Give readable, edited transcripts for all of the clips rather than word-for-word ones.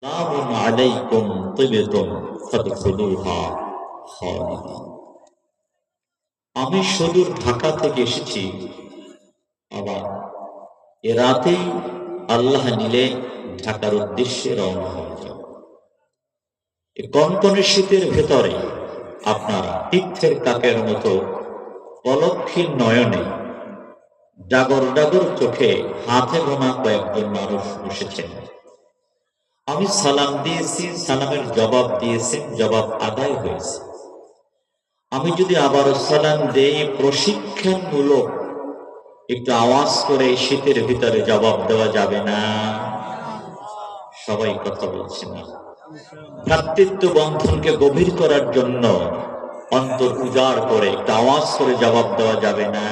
সালামুন আলাইকুম তিবতুম ফাদখুলুহা খালিদিন। আমি সুদূর ঢাকা থেকে এসেছি, আবার এ রাতেই আল্লাহ নিলে ঢাকার উদ্দেশ্যে রওনা হয়ে যাব। এই কনকনে শীতের ভেতরে আপনারা তীর্থের কাকের মতো পলকহীন নয়নে ডাগর ডাগর চোখে হাতে গোনা কয়েকজন মানুষ বসেছেন। আমি সালাম দিয়েছি, সালামের জবাব দিয়েছেন, জবাব আদায় হয়েছে। আমি যদি আবারও সালাম দেই, প্রশিক্ষণমূলক একটু আওয়াজ করে শীতের ভিতরে জবাব দেওয়া যাবে না? সবাই কথা বলছে না। ভ্রাতৃত্ব বন্ধনকে গভীর করার জন্য অন্তর উজাড় করে একটু আওয়াজ করে জবাব দেওয়া যাবে না?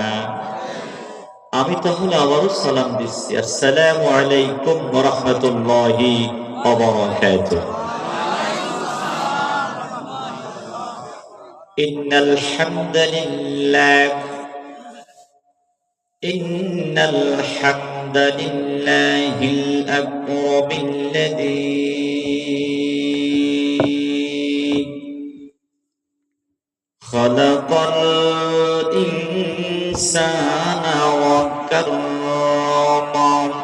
আমি তাহলে আবারও সালাম দিচ্ছি, আসসালামু আলাইকুম ওয়া রাহমাতুল্লাহি ওয়া বারাকাতুহু। ইন্নাল হামদালিল্লাহিল আকরামিল্লাযী খালাকাল ইনসানা ওয়া কাররামাহু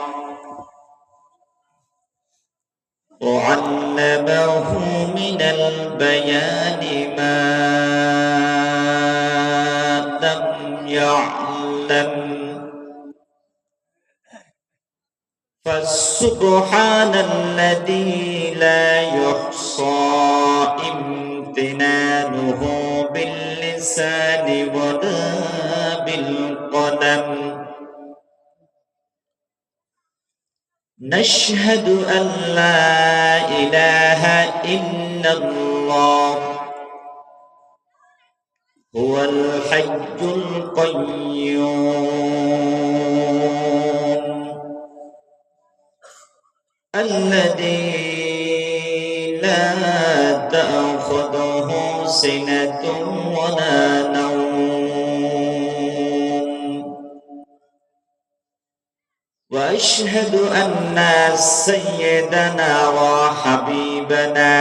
وعلمه من البيان ما لم يعلم فسبحان الذي لا يحصى امتنانه باللسان ولا بالقلم نشهد أن لا إله إلا الله هو الحي القيوم الذي لا تأخذه سنة ولا نوم وأشهد أن سيدنا وحبيبنا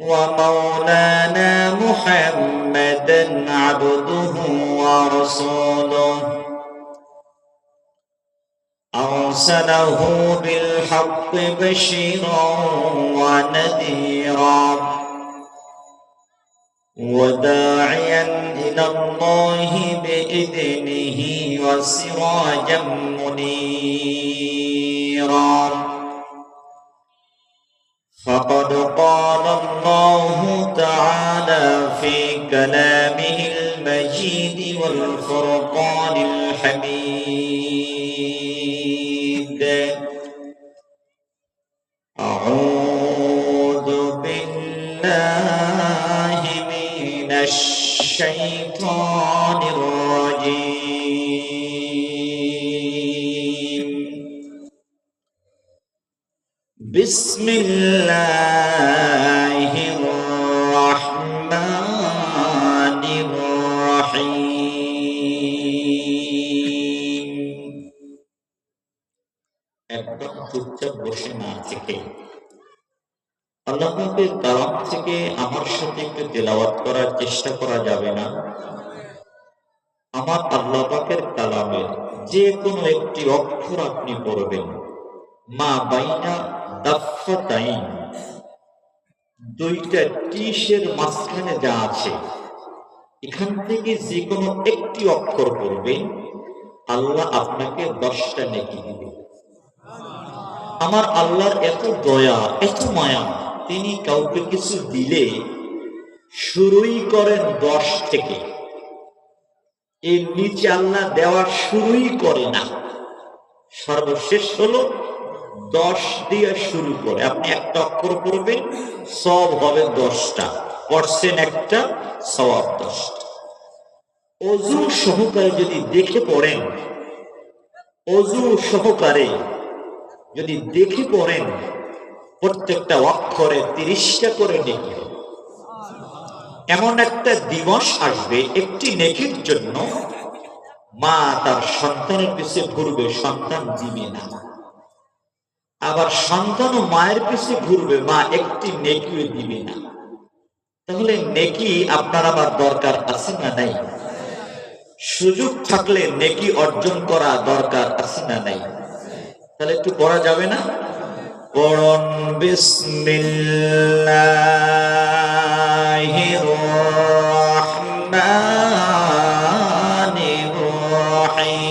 ومولانا محمدا عبده ورسوله أرسله بالحق بشيرا ونذيرا وداعيا إلى الله بإذنه وسراجا منيرا فقد قال الله تعالى في كلامه المجيد والفرقان الحميد أعوذ بالله من الشيطان الرجيم بسم الله الرحمن الرحيم একদম চুপচাপ বসে না থেকে আল্লাহ পাকের কালাম থেকে আমার সাথে একটু তেলাওয়াত করার চেষ্টা করা যাবে না? আমার আল্লাহ পাকের কালামের যে কোনো একটি অক্ষর আপনি পড়বেন, মা বাইনা দাফফাতাইন, দুইটা টিসের মাঝখানে যা আছে, এখান থেকে যে কোনো একটি অক্ষর পড়বেন, আল্লাহ আপনাকে 10টা নেকি দিবে। আমার আল্লাহর এত দয়া, এত মায়া, তিনি কাউকে কিছু দিলে শুরুই করেন 10 থেকে, এর নিচে আল্লাহ দেওয়া শুরুই করে না, সর্বশেষ হলো 10 দিয়ে শুরু করে। আপনি একটা অক্ষর পড়বেন, সওয়াব হবে 10টা, পড়ছেন একটা, সওয়াব 10টা। ওযু সহকারে যদি দেখে পড়েন, ওযু সহকারে যদি দেখে পড়েন, প্রত্যেকটা অক্ষরে 30টা করে নেকি হবে। এমন একটা দিবস আসবে, একটি নেকির জন্য মা তার সন্তানের পিছে ঘুরবে, সন্তান দিবে না। আবার সন্তানও মায়ের পিছে ঘুরবে, মা একটি নেকিও দিবে না। তাহলে নেকি আপনার আমার দরকার আছে না নাই? সুযোগ থাকলে নেকি অর্জন করা দরকার আছে না নাই? তাহলে একটু পড়া যাবে না? পড়ুন বিসমিল্লাহির রাহমানির রাহিম।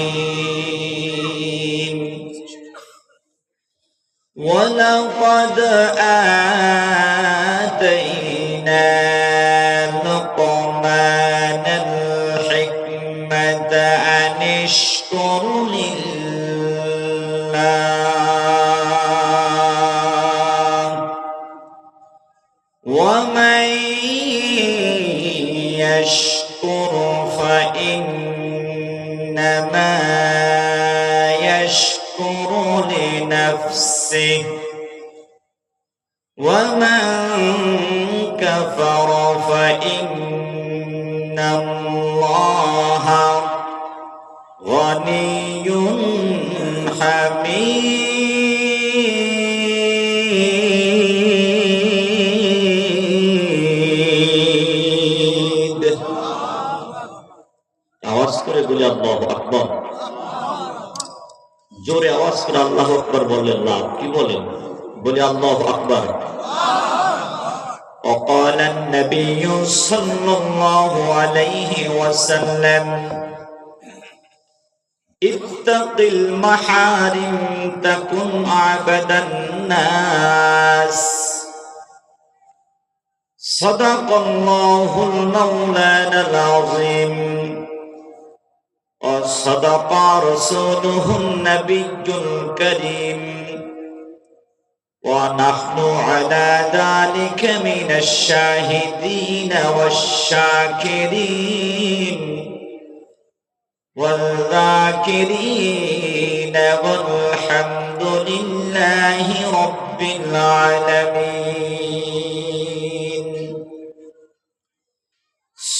ওয়ালাকাদ আতাইনা লুকমানাল হিকমাতা আনিশকুর লিল্লাহ ওয়া মান ইয়াশকুর ফাইন্নামা ইয়াশকুরু লিনাফসিহি ومن كفر فإن الله غني حميد। আওয়াজ করে বলি আল্লাহু আকবার। জোরে আওয়াজ করে আল্লাহু আকবার বললেন লাভ কি বলেন? বলি আল্লাহু আকবার। وقال النبي صلى الله عليه وسلم اتق المحارم تكن أعبد الناس صدق الله المولانا العظيم وصدق رسوله النبي الكريم ونحن على ذلك من الشاهدين والشاكرين والذاكرين والحمد لله رب العالمين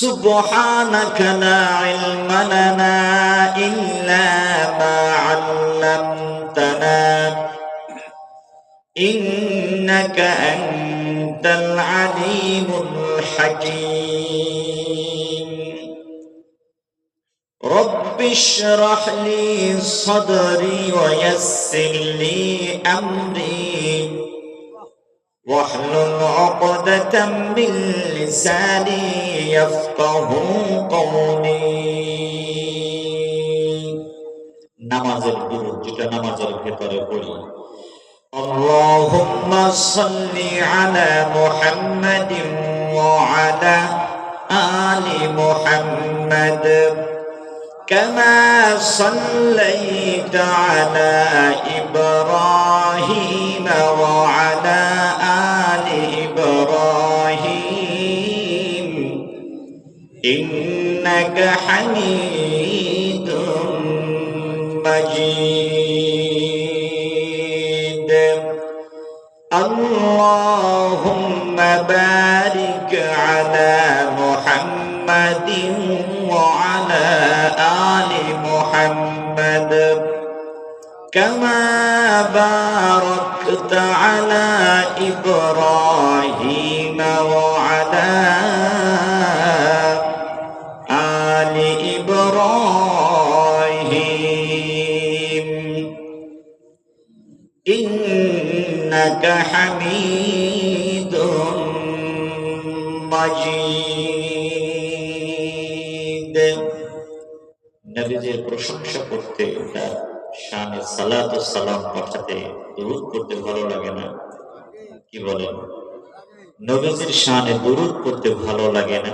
سبحانك لا علم لنا إلا ما علمتنا إنك أنت العليم الحكيم رب اشرح لي صدري ويسر لي أمري واحلل عقدة من لساني يفقه قولي নামাজের দুরূদ যেটা নামাজের ভেতরে পড়ি اللهم صل على محمد وعلى آل محمد كما صليت على إبراهيم وعلى آل إبراهيم إنك حميد مجيد اللهم بارك على محمد وعلى آل محمد كما باركت على إبراهيم وعلى آل إبراهيم إنك حميد مجيد নবীজির প্রশংসা করতে তার শানে সালাত ও সালাম পাঠাতে দুরূদ করতে ভালো লাগে না? কি বলেন? নবীজির শানে দুরূদ করতে ভালো লাগে না?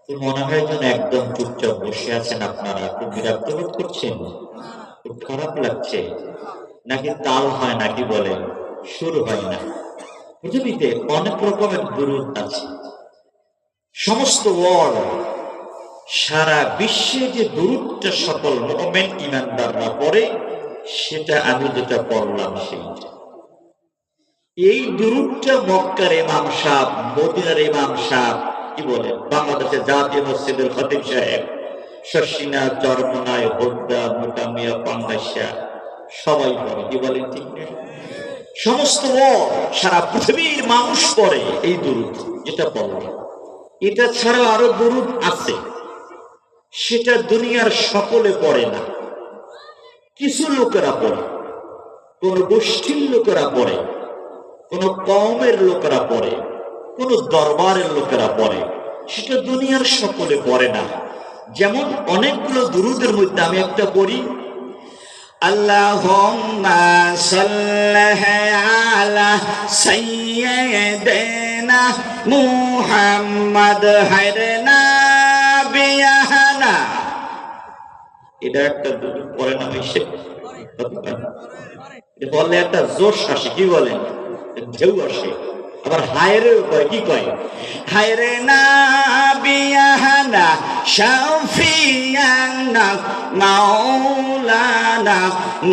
তো মনে হয় যেন একদম চুপচাপ বসে আছেন আপনারা, খুব বিরক্ত বোধ করছেন, খুব খারাপ লাগছে, নাকি তাল হয় নাকি বলেন শুরু হয় না? পৃথিবীতে অনেক রকমের দুরূদ আছে, সমস্ত ওয়ার্ল্ড সারা বিশ্বে যে দুরূদটা সকল মুমিন ঈমানদাররা পড়ে সেটা আমি যেটা পড়লাম সেইটা। এই দুরূদটা মক্কার ইমাম সাহেব, মদিনার ইমাম সাহেব, কি বলেন, বাংলাদেশের জাতীয় মসজিদের খতিব সাহেব, শর্ষিনা, চরমনায়, হোদ্দা, মোটামিয়া, পাঙ্গাসা, সবাই পড়ে, কি বলেন ঠিক না? সমস্ত ওয়ার্ড, সারা পৃথিবীর মানুষ পড়ে এই দুরূদ যেটা পড়ে। এটা ছাড়া আরো দুরূদ আছে, সেটা দুনিয়ার সকলে পড়ে না, কিছু লোকেরা পড়ে, কোন গোষ্ঠীর লোকেরা পড়ে, কোন কওমের লোকেরা পড়ে, কোন দরবারের লোকেরা পড়ে, সেটা দুনিয়ার সকলে পড়ে না। যেমন অনেকগুলো দুরূদের মধ্যে আমি একটা পড়ি, আল্লাহুম্মা সাল্লি আলা সাইয়্যিদিনা মুহাম্মদ হায়রনা বিয়াহনা। এটা একটা দুরূদ পড়ে না বেশি, এটা বললে একটা জোশ আসে, কি বলেন, ঢেউ আসে। আবার হায়রে কয়, কি কয়, হায়রে না বিয়াহানা শাফিয়ানা মাওলানা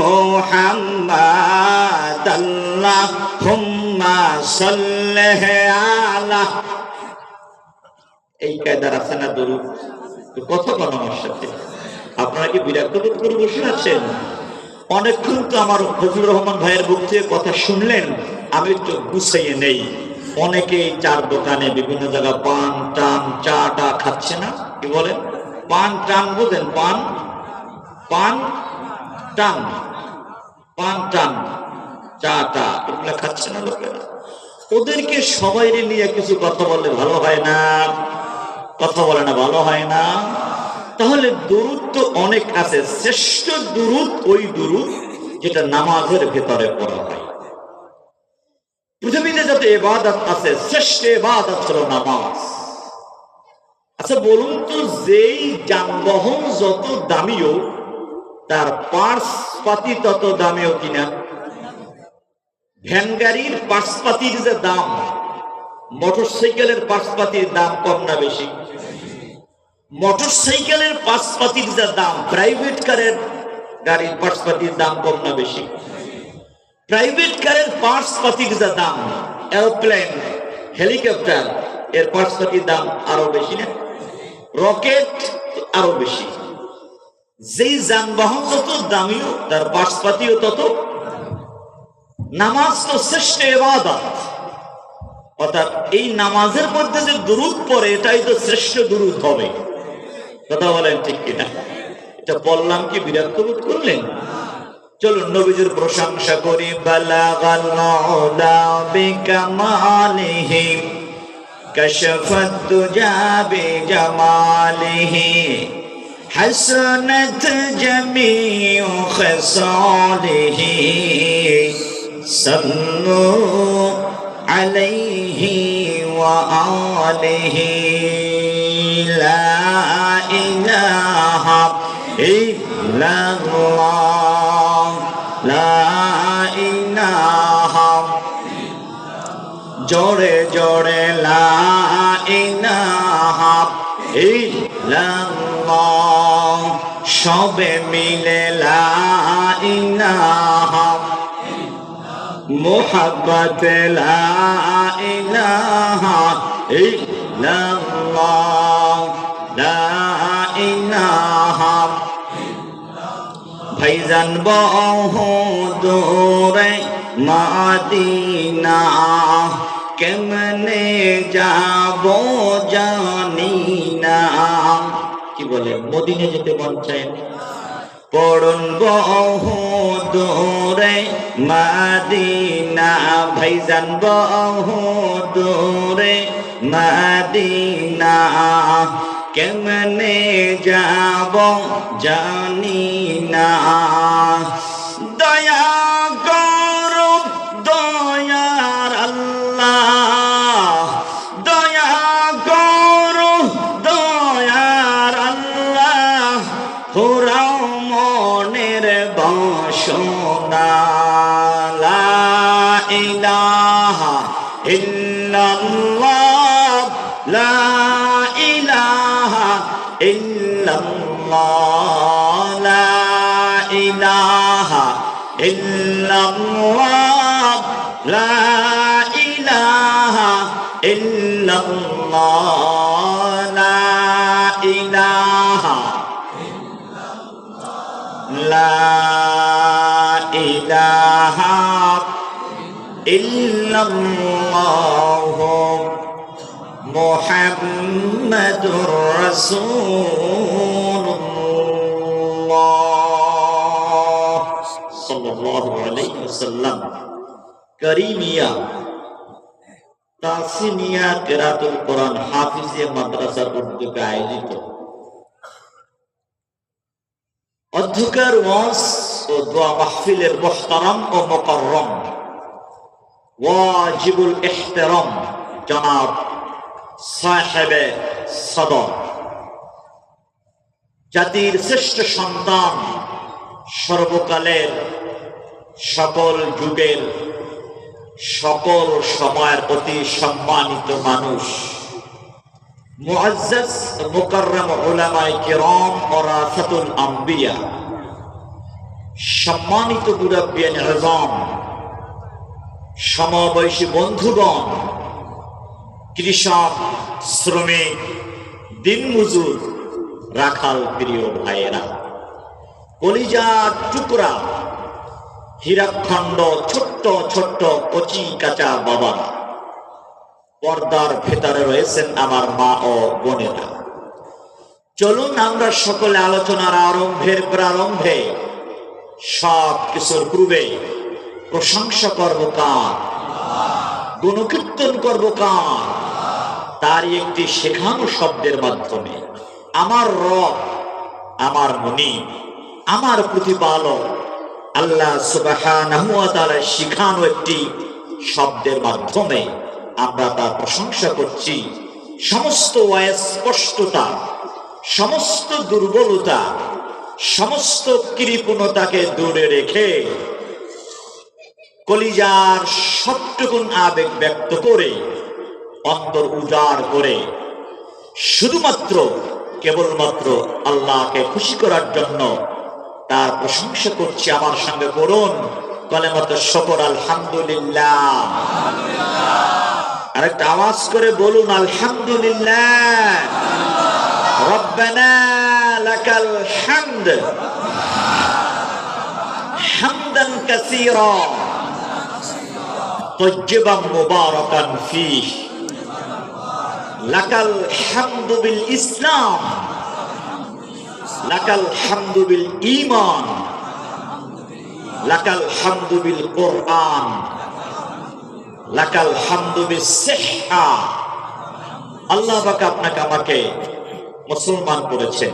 মুহাম্মাদ আল্লাহুম্মা সাল্লি আলা। এই কায়দার আছে না দুরূদ? কত কোন আমার সাথে আপনারা কি বিরক্ত বোধ করে বসে আছেন? অনেকক্ষণ তো আমার ফজলুর রহমান ভাইয়ের মুখ থেকে কথা শুনলেন, আমি একটু গুছাইয়ে নেই। অনেকে চার দোকানে বিভিন্ন জায়গায় পান টান চা টা খাচ্ছে না, কি বলেন, পান টান বোঝেন, পান পান টান, পান টান চা টা এগুলা খাচ্ছে না লোকেরা। ওদেরকে সবাই নিয়ে কিছু কথা বললে ভালো হয় না? কথা বলে না, ভালো হয় না? তাহলে দুরূদ তো অনেক আছে, শ্রেষ্ঠ দুরূদ ওই দুরূদ যেটা নামাজের ভেতরে পড়া হয়। পৃথিবীতে যত ইবাদত আছে, শ্রেষ্ঠ ইবাদত হলো নামাজ। আচ্ছা বলুন তো, যেই যানবাহন যত দামিও তার পার্টস পাতি তত দামিও কিনা? ভ্যান গাড়ির পার্টস পাতির যে দাম, মোটর সাইকেলের পার্টস পাতির দাম কম না বেশি? মোটর সাইকেলের পার্টসপাতির যা দাম, প্রাইভেট কারের গাড়ির পার্টসপাতির দাম কম না বেশি? প্রাইভেট কারের পার্টসপাতির যা দাম, এরোপ্লেন হেলিকপ্টার এর পার্টসপাতির দাম আরো বেশি না? রকেট আরো বেশি। যেই যানবাহন যত দামিও তার পার্টসপাতিও তত। নামাজ তো শ্রেষ্ঠ ইবাদত, অর্থাৎ এই নামাজের মধ্যে যে দুরূদ পড়ে এটাই তো শ্রেষ্ঠ দুরূদ হবে। কথা বলেন ঠিক কিনা? এটা বললাম কি বিরক্ত বোধ করলেন? চলুন নবীজির প্রশংসা করি। বালাগাল উলা বিকামালিহি কাশাফাত দুজা বিজামালিহি হাসানাত জামিউ খিসালিহি সাল্লু আলাইহি ওয়া আলিহি। লা ইলাহা ইল্লাল্লাহ, লা ইলাহা, জোরে জোরে লা ইলাহা ইল্লাল্লাহ, সবে মিলে লা ইলাহা, মুহাব্বত লা ইলাহা ইল্লাল্লাহ, লা ইলাহা। ভাইজান বহু দূরে মদিনা, কেমনে যাব জানি না। কি বলে, মদিনা যেতে মন চায়? পড়ুন বহু দূরে মদিনা, ভাইজান বহু দূরে মদিনা, কেমনে যাব জানি না। দয়া করো দয়ার আল্লাহ, দয়া করো দয়ার আল্লাহ, পুরাও মনের বাসনা। লা ইলাহা ইল্লাল্লাহ, লা ইলাহা ইল্লাল্লাহ, লা ইলাহা ইল্লাল্লাহ, লা ইলাহা ইল্লাল্লাহ, লা ইলাহা, লা ইলাহা ইল্লাল্লাহ মুহাম্মাদুর রাসূলুল্লাহ সাল্লাল্লাহু আলাইহি ওয়াসাল্লাম কারিমিয়া তাসনিয়া কিরাতুল কোরআন হাফিজিয়া মাদ্রাসার উদ্যোগে আয়োজিত অধ্যকার ওয়াজ ও দোয়া মাহফিলের মুহতারাম ও মুকাররম ওয়াজিবুল ইহতিরাম জনাব সাহেবে সদর জাতির শ্রেষ্ঠ সন্তান সর্বকালের সকল যুগের সকল সময়ের অতি সম্মানিত মানুষ মুআজ্জাজ মুকাররম উলামায়ে কিরাম ওয়ারাসাতুল আম্বিয়া সম্মানিত মুরাব্বিয়ান আযম সমবয়সী বন্ধুগণ কৃষক শ্রমিক দিনমজুর রাখাল প্রিয় ভাইয়েরা কলিজার টুকরা হীরাখণ্ড ছোট্ট ছোট্ট কচি কাঁচা বাবা পর্দার ভেতরে রয়েছেন আমার মা ও বোনেরা চলুন আমরা সকলে আলোচনার প্রারম্ভে সব কিছুর পূর্বে প্রশংসা করব কার গুণকীর্তন করব কার তারই একটি শেখানো শব্দের মাধ্যমে আমার রব আমার মুনিব আমার প্রতিপালক আল্লাহ সুবহানাহু ওয়া তাআলা শিখানো একটি শব্দের মাধ্যমে আমরা তার প্রশংসা করছি সমস্ত অস্পষ্টতা সমস্ত দুর্বলতা সমস্ত কৃপণতাকে দূরে রেখে কলিজার সবটুকুন আবেগ ব্যক্ত করে অন্তর উজাড় করে শুধুমাত্র কেবলমাত্র আল্লাহকে খুশি করার জন্য তার প্রশংসা করছি আমার সঙ্গে পড়ুন কলেমাতুশ শুকর আলহামদুলিল্লাহ আরেকটা আওয়াজ করে বলুন আলহামদুলিল্লাহ রব্বানা লাকাল হামদ হামদান কাসীরা তাইয়্যিবান মুবারাকান ফীহ লাকাল হামদু বিল ইসলাম লাকাল হামদু বিল ঈমান লাকাল হামদু বিল কোরআন লাকাল হামদু বিস সিহহা আল্লাহ পাক আপনাকে আমাকে মুসলমান করেছেন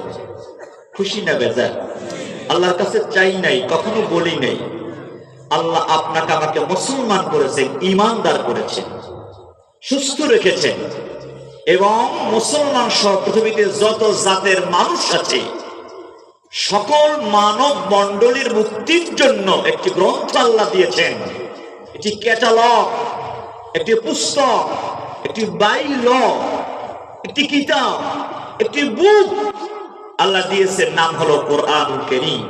খুশি না বেজার আল্লাহর কাছে চাই নাই কখনো বলি নাই আল্লাহ আপনাকে আমাকে মুসলমান করেছেন ঈমানদার করেছেন সুস্থ রেখেছেন এবং মুসলমান সহ পৃথিবীতে যত জাতের মানুষ আছে সকল মানব মণ্ডলীর মুক্তির জন্য একটি গ্রন্থ আল্লাহ দিয়েছেন একটি ক্যাটালগ একটি পুস্তক একটি বাইল একটি কিতাব একটি বুক আল্লাহ দিয়েছেন নাম হলো কোরআনুল কারীম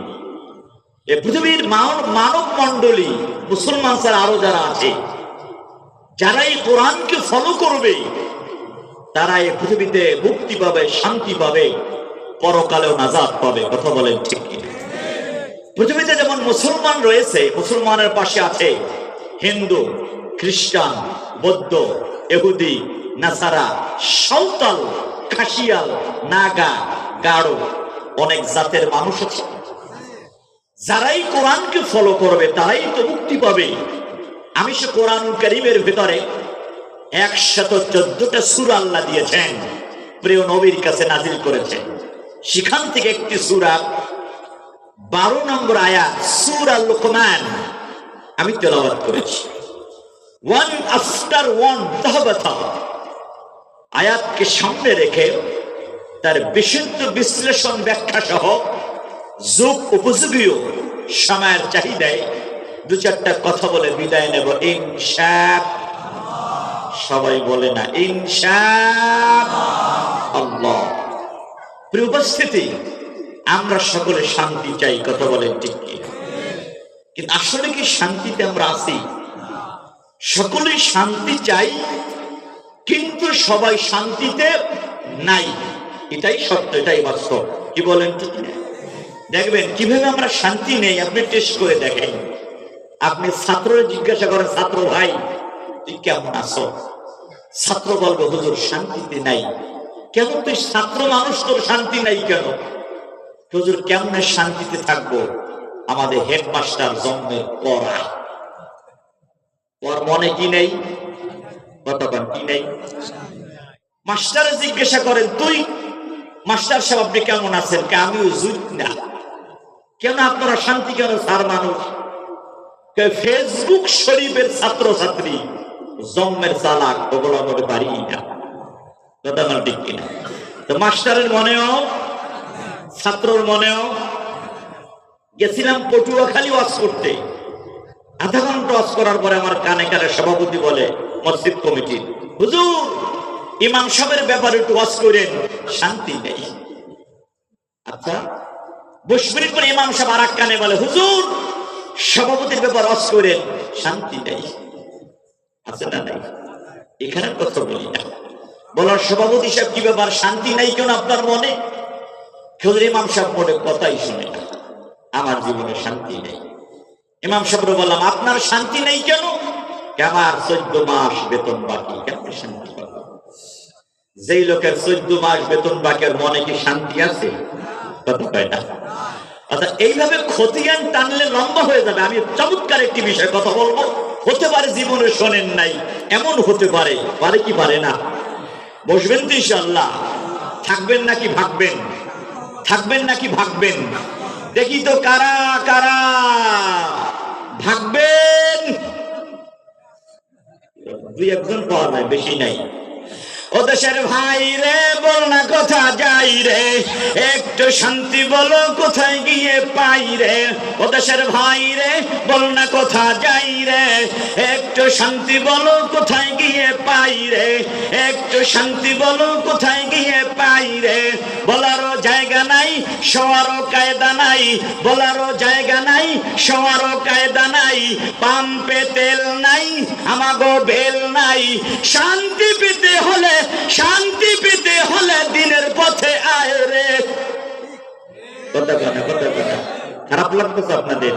এই পৃথিবীর মানব মণ্ডলী মুসলমান ছাড়া আরো যারা আছে যারা এই কোরআনকে ফলো করবে তারা এই পৃথিবীতে মুক্তি পাবে শান্তি পাবে পরকালেও নাজাত পাবে কথা বলেন ঠিক কি পৃথিবীতে যেমন মুসলমান রয়েছে মুসলমানের পাশে আছে হিন্দু খ্রিস্টান বৌদ্ধ ইহুদি নাসারা সাঁওতাল খাসিয়াল নাগা গাড়ো অনেক জাতের মানুষ আছে যারাই কোরআনকে ফলো করবে তারাই তো মুক্তি পাবে আমি সে কোরআনুল কারীমের ভিতরে 114টা সূরা আল্লাহ দিয়েছেন প্রিয় নবীর কাছে নাজিল করেছেন সেখান থেকে একটি সূরা 12 নম্বর আয়াত সূরা লুকমান আমি তেলাওয়াত করেছি ওয়ান আফটার ওয়ান তাহবাতা আয়াতকে সামনে রেখে তার বিশুদ্ধ বিশ্লেষণ ব্যাখ্যা সহ যুগ উপযোগী সময়ের চাহিদায় দু চারটা কথা বলে বিদায় নেব ইনশাআল্লাহ সবাই বলে না ইনশাআল্লাহ প্রিয় উপস্থিতি আমরা সকলে শান্তি চাই কথা বলেন ঠিক কি কিন্তু আসলে কি শান্তিতে আমরা আছি সকলেই শান্তি চাই কিন্তু সবাই শান্তিতে নাই এটাই সত্য এটাই বাস্তব কি বলেন ঠিক দেখবেন কিভাবে আমরা শান্তি নেই আপনি টেস্ট করে দেখেন আপনি ছাত্ররে জিজ্ঞাসা করেন, ছাত্র ভাই তুই কেমন আছো? ছাত্র বলবে হুজুর শান্তিতে নাই। কেন তুই ছাত্র মানুষ, তোর শান্তি নাই কেন? হুজুর কেমনে শান্তিতে থাকবো? আমাদের হেডমাস্টার জন্মের পড়া ওর মনে কি নেই? কতক্ষণ কি নেই? মাস্টারে জিজ্ঞাসা করেন, তুই মাস্টার সাহেব আপনি কেমন আছেন? আমিও জুট না। কেন আপনারা শান্তি কেন? স্যার মানুষ ফেসবুক শরীফের ছাত্র ছাত্রী জন্মের চালাক, ওগুলো আমরা পারি না। কথা বল ঠিক কিনা? তো মাস্টারের মনেও ছাত্রর মনেও। গেছিলাম পটুয়াখালী ওয়াজ করতে, আধা ঘন্টা ওয়াজ করার পরে আমার কানে কানে সভাপতি বলে মসজিদ কমিটির, হুজুর ইমাম সাহেবের ব্যাপারে একটু ওয়াজ করেন, শান্তি নেই। আচ্ছা 20 মিনিট পরে ইমাম সাহেব আর এক কানে বলে, হুজুর সভাপতির ব্যাপার ওয়াজ করেন, শান্তি নেই। আছে না নাই? এখানে কথা বলি না, বলার সভাপতি সাহেব কি ব্যাপার, শান্তি নাই কেন আপনার মনে? হুজুর ইমাম সাহেব মনে কথাই শুনে না, আমার জীবনে শান্তি নেই। ইমাম সাহেবরে বললাম, আপনার শান্তি নেই কেন? আমার 14 মাস বেতন বাকি, কেন শান্তি পাবো? যেই লোকের 14 মাস বেতন বাকির মনে কি শান্তি আছে? কথা কয় না। আচ্ছা এইভাবে খতিয়ান টানলে লম্বা হয়ে যাবে। আমি চমৎকার একটি বিষয় কথা বলবো, হতে পারে জীবনে শোনেন নাই, এমন হতে পারে, পারে কি পারে না? বসবেন তো ইনশাআল্লাহ? থাকবেন নাকি ভাগবেন? থাকবেন নাকি ভাগবেন? দেখি তো কারা কারা ভাগবেন। 2-1 পাওয়া যায়, বেশি নাই। ও দেশের ভাই রে বল না কোথা যাই রে, একটু শান্তি বলো কোথায় গিয়ে পাই রে। ও দেশের ভাই রে বল না কোথা যাই রে, একটু শান্তি বলো কোথায় গিয়ে পাই রে। একটু শান্তি বলো কোথায় গিয়ে পাই রে। বলারও জায়গা নাই, শোয়ারও কায়দা নাই। বলারও জায়গা নাই, শোয়ারও কায়দা নাই। পাম্পে তেল নাই, আমাগো বেল নাই। শান্তি পেতে হলে, শান্তি পেতে হলে দিনের পথে আয় রে। কথা কথা কথা কথা খারাপ লাগতেছে আপনাদের?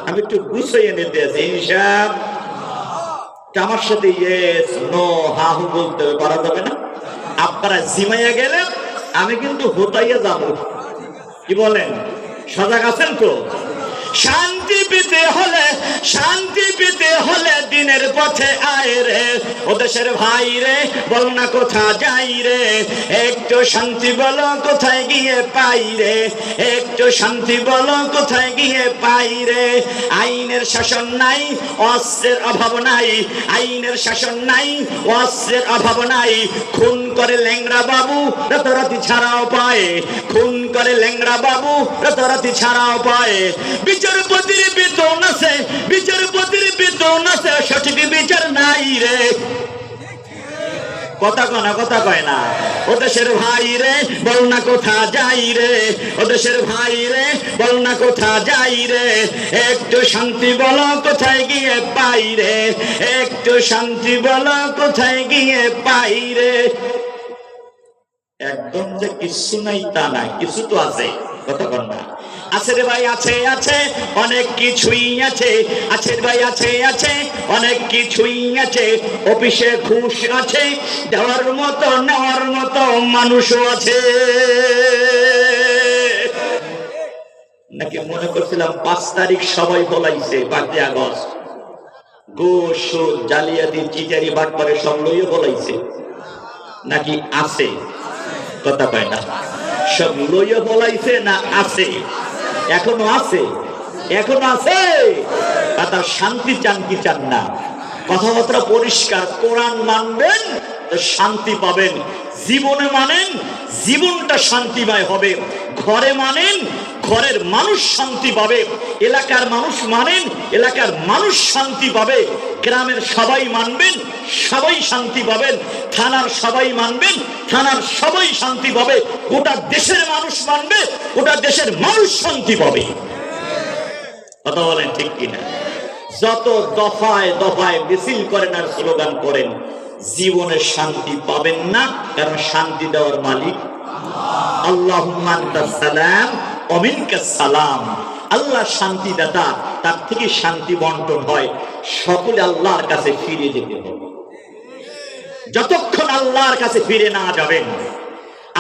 আমি একটু গুছিয়ে নিতে আছি ইনশাআল্লাহ। আমার সাথে ইয়েস নো হা হু বলতে পারা যাবে না। আপনারা জিমাইয়া গেলে আমি কিন্তু হোতাইয়া যাব। কি বলেন? সজাগ আছেন তো? শান্তি পেতে হলে, শান্তি পেতে হলে দিনের পথে আয় রে। ও দেশের ভাই রে বল না কোথা যাই রে, একটু শান্তি বলো কোথায় গিয়ে পাই রে। একটু শান্তি বলো কোথায় গিয়ে পাই রে। আইনের শাসন নাই, অস্ত্রের অভাব নাই। আইনের শাসন নাই, অস্ত্রের অভাব নাই। খুন করে ল্যাংড়া বাবু রাতারাতি ছাড়াও পায়। খুন করে ল্যাংড়া বাবু রাতারাতি ছাড়াও পায়। বিচারপতির বেতন আছে, বিচারপতির বেতন আছে, সঠিক বিচার নাই রে। কথা কয় না, কথা কয় না। ও দেশের ভাই রে বল না কোথা যাই রে। ও দেশের ভাই রে বল না কোথা যাই রে। একটু শান্তি বলো কোথায় গিয়ে পাই রে। একটু শান্তি বলো কোথায় গিয়ে পাই রে। একদম যে কিছু নাই তা নাই, কিছু তো আছে। কথা বল না। আছে রে ভাই, আছে আছে অনেক কিছুই আছে। আছে ভাই, আছে আছে অনেক কিছুই আছে। অফিসে ঘুষ আছে, দেওয়ার মতো নেওয়ার মতো মানুষও আছে। নাকি মনে করছিলাম 5 তারিখ সবাই বলাইছে, 5 আগস্ট ঘুষ জালিয়াতি চিটারি বাটপারে সব লইয়ে বলাইছে, নাকি আছে? কথা পায় না। সব লইয়ে বলাইছে না আছে? এখনো আছে, এখনো আছে। তার শান্তি চান কি চান না? কথাবার্তা পরিষ্কার। কোরআন মানবেন তো শান্তি পাবেন। জীবনে মানেন, জীবনটা শান্তিময় হবে। ঘরে মানেন, ঘরের মানুষ শান্তি পাবে। এলাকার মানুষ মানেন, এলাকার মানুষ শান্তি পাবে। গ্রামের সবাই মানবেন, সবাই শান্তি পাবেন। থানার সবাই মানবেন, থানার সবাই শান্তি পাবে। গোটা দেশের মানুষ মানবে, গোটা দেশের মানুষ শান্তি পাবে। কথা বলেন ঠিক কিনা? যত দফায় দফায় মিছিল করেন আর স্লোগান করেন, জীবনে শান্তি পাবেন না। কারণ শান্তি দেওয়ার মালিক আল্লাহুম্মা আনতাস সালাম ওয়া মিনকাস সালাম। আল্লাহ শান্তিদাতা, তার থেকে শান্তি বন্টন হয়। সকলে আল্লাহর কাছে ফিরে যেতে হবে। যতক্ষণ আল্লাহর কাছে ফিরে না যাবেন,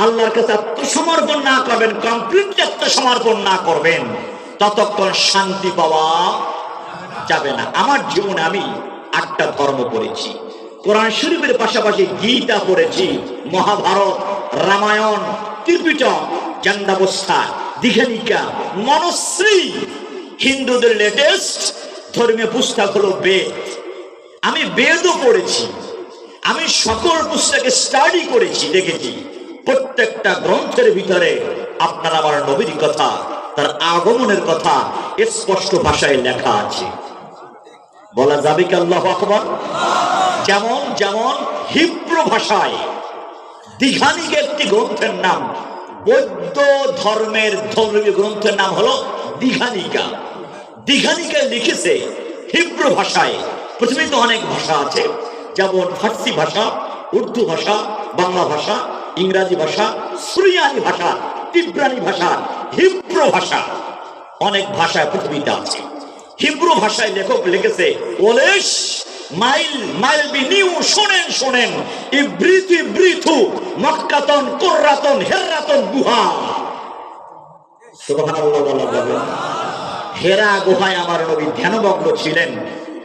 আল্লাহর কাছে আত্মসমর্পণ না করবেন, কমপ্লিটলি আত্মসমর্পণ না করবেন, ততক্ষণ শান্তি পাওয়া যাবে না। আমার জীবনে আমি 8টা ধর্ম পড়েছি। কোরআন শরীফের পাশাপাশি গীতা পড়েছি, মহাভারত, রামায়ণ, ত্রিপিটক, জান্দাবস্থা, দীঘানিকা, মনশ্রী। হিন্দুদের লেটেস্ট ধর্মীয় পুস্তক হলো বেদ। আমি বেদও পড়েছি। আমি সকল পুস্তকে স্টাডি করেছি, দেখেছি প্রত্যেকটা গ্রন্থের ভিতরে আপনার আমার নবীর কথা, তার আগমনের কথা স্পষ্ট ভাষায় লেখা আছে। বলা যাবে কি আল্লাহু আকবার? যেমন যেমন হিব্রু ভাষায় দীঘানিকা একটি গ্রন্থের নাম, বৌদ্ধ ধর্মের ধর্মীয় গ্রন্থের নাম হলো দীঘানিকা। দীঘানিকা লিখেছে হিব্রু ভাষায়। পৃথিবীতে তো অনেক ভাষা আছে, যেমন ফার্সি ভাষা, উর্দু ভাষা, বাংলা ভাষা, ইংরাজি ভাষা, সুরিয়ানি ভাষা, তিব্রানি ভাষা, হিব্রু ভাষা, অনেক ভাষা পৃথিবীতে আছে। হিব্রু ভাষায় লেখক লিখেছে ওলেশ মাইল মাইল বি নিউ, শোনেন শোনেন, ইব্রিথু ইব্রিথু মক্কাতন কুররাতন হেরাতন গুহা। সুবহানাল্লাহ বলা যাবে। হেরা গুহায় আমার নবী ধ্যানমগ্ন ছিলেন,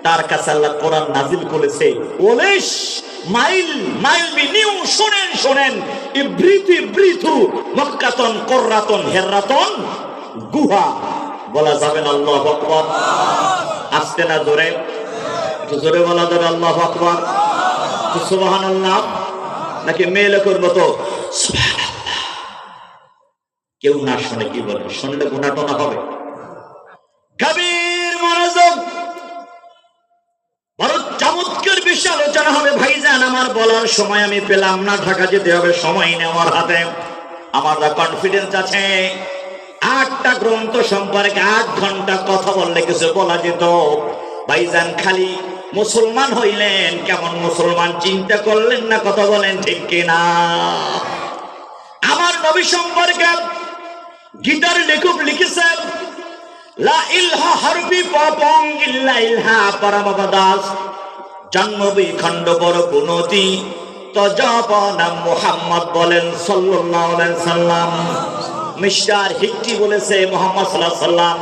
তার কাছে আল্লাহ কোরআন নাজিল করেছে ওলেশ মাইল মাইল বি নিউ, শোনেন শোনেন, ইব্রিথু ইব্রিথু মক্কাতন কুররাতন হেরাতন গুহা। বলা যাবে না আল্লাহু আকবার? আসতে না জোরে, একটু জোরে বলা যাবে আল্লাহু আকবার? সুবহানাল্লাহ নাকি মেয়েলোকের মতো সুবহানাল্লাহ? কেউ না শুনে কি বলে? শুনলে গুনাহটা হবে। কবির মনোযোগ, বড় চমৎকার বিষয় আলোচনা হবে ভাইজান। আমার বলার সময় আমি পেলাম না, ঢাকা যেতে হবে, সময় নেই আমার হাতে। আমার কনফিডেন্স আছে 8টা গ্রন্থ সম্পর্কে 8 ঘন্টা কথা বললে কিছু বলা যেত। ভাইজান খালি মুসলমান হইলেন, কেমন মুসলমান চিন্তা করলেন না? কথা বলেন ঠিক কিনা? আমার নবী সম্পর্কে গীতার লেখক লিখেছেন লা ইলহা হারবি পাপং ইল্লা ইলহা পরমপদাস, জন্মবি খণ্ড বড় গুণতি তজাপনা মুহাম্মদ বলেন সাল্লাল্লাহু আলাইহি সাল্লাম। মিস্টার হিট্টি বলেছে মুহাম্মদ সাল্লাল্লাহু আলাইহি সাল্লাম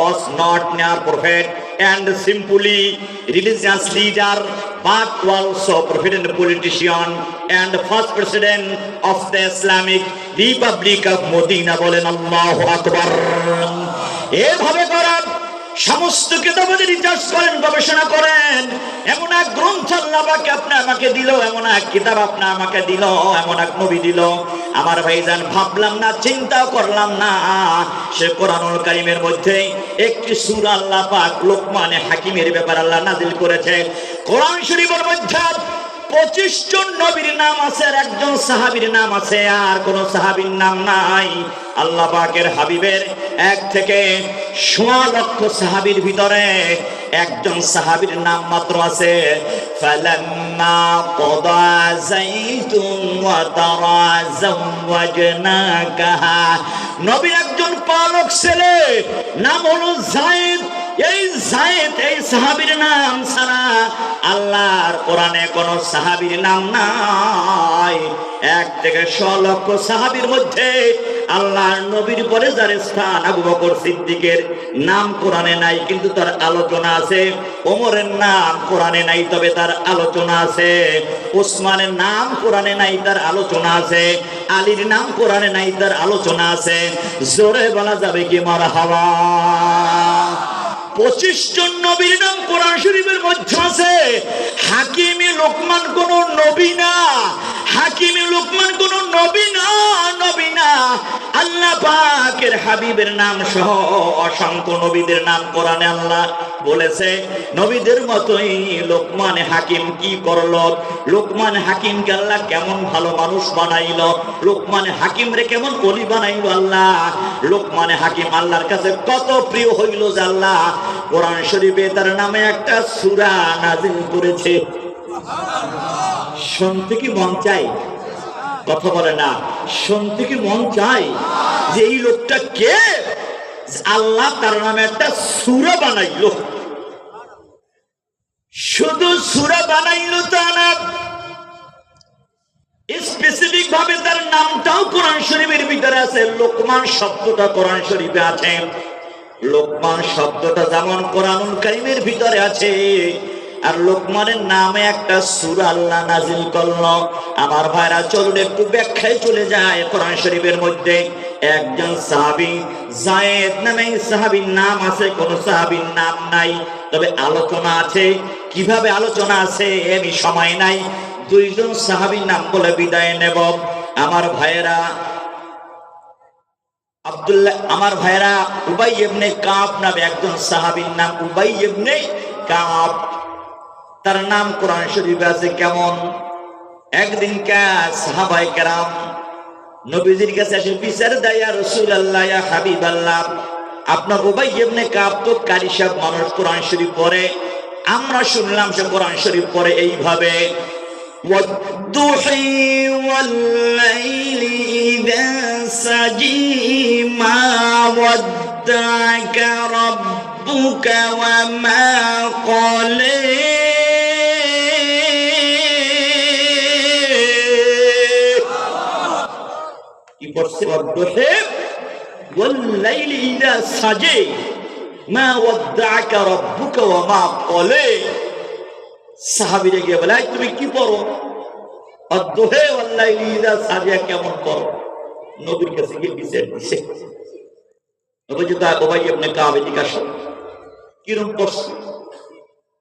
was not near prophet and simply religious leader, but also prophet and politician and first president of the Islamic Republic of Medina বলেন আল্লাহু আকবার। এভাবে করার সমস্ত কিতাবের রিসার্চ করেন, গবেষণা করেন। এমন এক গ্রন্থ আল্লাহ পাক আপনি আমাকে দিল, এমন এক কিতাব আপনি আমাকে দিল, এমন এক নবী দিল। আমার ভাইজান ভাবলাম না, চিন্তাও করলাম না, সে কোরআনুল কারীমের মধ্যে একটি সূরা আল্লাহ পাক লোকমানে হাকিমের ব্যাপারে আল্লাহ নাজিল করেছে। কোরআন শরীফের মধ্যে 25 জন নবীর নাম আছে, আর একজন সাহাবীর নাম আছে, আর কোন সাহাবীর নাম নাই। আল্লাহ পাকের হাবিবের 1 থেকে 1.25 লক্ষ সাহাবীর ভিতরে একজন সাহাবীর নাম মাত্র আছে। ফালাম্মা ক্বাদা যাইদুন ওয়া তারা যাওয়াজনাকাহা, নবীর একজন পালক ছেলে নাম হলো যায়েদ। এই যায়েদ, এই সাহাবীর নাম ছাড়া আল্লাহর কোরআনে কোন সাহাবীর নাম নাই। 1 থেকে 100 লক্ষ সাহাবীর মধ্যে আল্লাহর নবীর পরে যার স্থান, আবু বকর সিদ্দিকের নাম কোরআনে নাই, কিন্তু তার আলোচনা আছে। ওমরের নাম কোরআনে নাই, তবে তার আলোচনা আছে। ওসমানের নাম কোরআনে নাই, তার আলোচনা আছে। আলীর নাম কোরআনে নাই, তার আলোচনা আছে। জোরে বলা যাবে কি মারহাবা? 25 জন নবীর নাম কোরআন শরীফের মধ্যে আছে। হাকিমে লোকমান কোন নবী না, হাকিমে লোকমান কোন নবী না, নবী না। আল্লাহ পাকের হাবিবের নাম সহ অসংখ্য নবীদের নাম কোরআনে আল্লাহ বলেছে। নবীদের মতোই লোকমান হাকিম কি করলো? লোকমান হাকিমকে আল্লাহ কেমন ভালো মানুষ বানাইলো, লোকমান হাকিম রে কেমন ওলি বানাইলো আল্লাহ। লোকমান হাকিম আল্লাহর কাছে কত প্রিয় হইল যে আল্লাহ কোরআন শরীফে তার নামে একটা সূরা নাযিল করেছে। শুনতে কি মন চাই? কথা বলে না, শুনতে কি মন চাই যে এই লোকটা কে, আল্লাহ তার নামে একটা সূরা বানাইলো। শুধু সূরা বানাইলো তা না, স্পেসিফিক ভাবে তার নামটাও কোরআন শরীফের ভিতরে আছে। লোকমান শব্দটা কোরআন শরীফে আছে। লোকমান শব্দটা যেমন কোরআনুল কারীমের ভিতরে আছে, আর লোকমানের নামে একটা সূরা আল্লাহ নাজিল করলো। আমার ভাইরা চলুন একটু ব্যাখ্যায় চলে যায়। কোরআন শরীফের মধ্যে একজন সাহাবী যায়েদ নামে সাহাবীর নাম আছে, কোন সাহাবীর নাম নাই, তবে আলোচনা আছে। কিভাবে আলোচনা আছে আমি সময় নাই, দুইজন সাহাবীর নাম বলে বিদায় নেব। আমার ভাইরা আব্দুল্লাহ, আমার ভাইরা উবাই ইবনে কাব নামে একজন সাহাবীর নাম উবাই ইবনে কাব। তার নাম কোরআন শরীফে আছে কেমন? একদিন সাহাবায়ে কেরাম নবীজির কাছে এসে বিচার দেয়, ইয়া রাসূলুল্লাহ, ইয়া হাবিবাল্লাহ, আপনার উবাই ইবনে কাব তো কারি সাহেব মানুষ, কোরআন শরীফ পড়ে। আমরা শুনলাম সে কোরআন শরীফ পড়ে এইভাবে, ওয়াদ-দুহি ওয়াল-লাইলি ইযা সাজি মা ওয়াদ্দাকা রাব্বুকা ওয়া মা ক্বালা। কি পড়ছে? ওয়াদ-দুহি ওয়াল-লাইলি ইযা সাজি মা ওয়াদ্দাকা রাব্বুকা ওয়া মা ক্বালা। সাহাবীরা গিয়ে বলে, তুমি কি পড়ো? ওয়াদ-দুহি ওয়াল-লাইলি ইযা সাজা কেমন পড়ো? নবীর কাছে গিয়ে বিচার দিছে। নবীজি তো উবাই ইবনে কাব জিজ্ঞাসা, কিরকম পড়ছো?